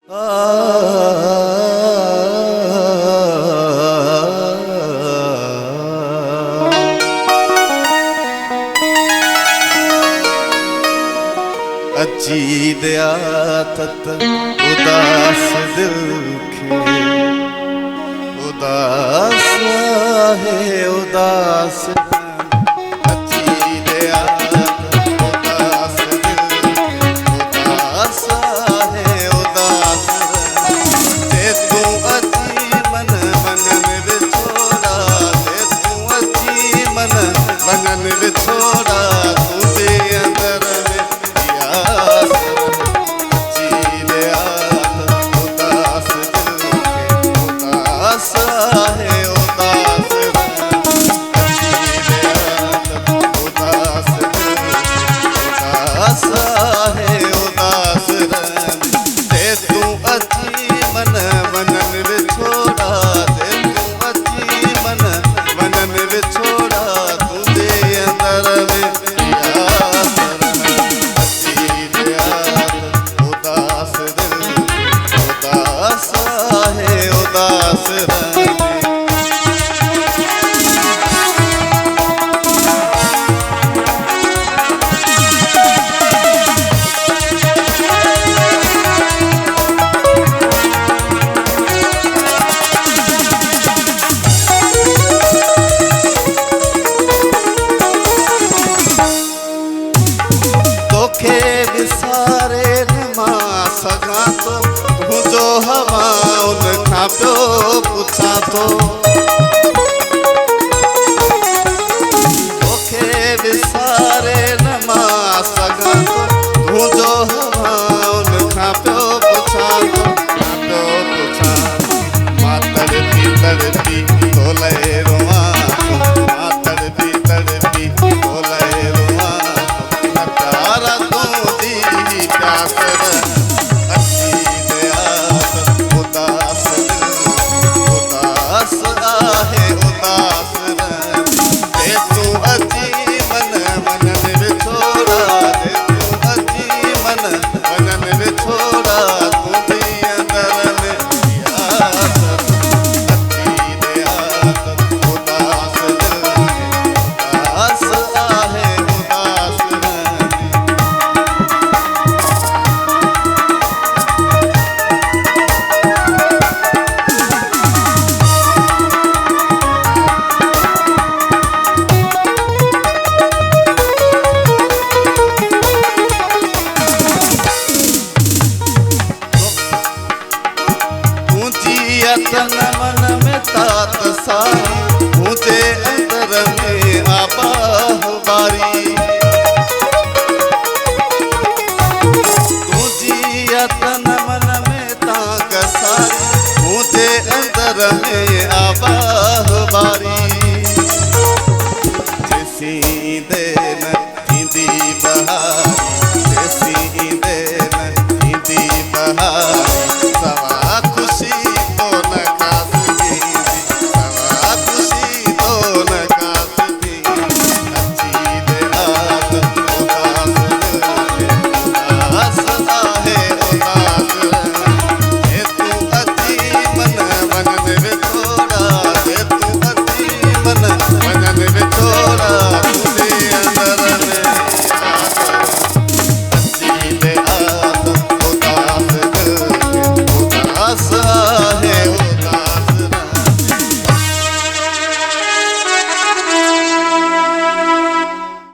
अची दया तत उदास दिल खे उदास है उदास अची दया उदास दिल उदास है उदास ते तू अची मन मन में विछोड़ा ते तू अची मन मन में विछोड़ा तुझे अंदर में मुझो हवा उनखां पियो पुछां थो तोखे विसारे न मां सघां थो मुझो हवा उनखां पियो पुछां थो मां तड़पी तड़पी तोले रोआं मां तड़पी तड़पी तोले रोआं न प्यारा तूं दी प्यास तन मन में तात सारी मुझे अंदर में आबाह बारी तुझी तन मन में ताक सारी मुझे अंदर में आबाह बारी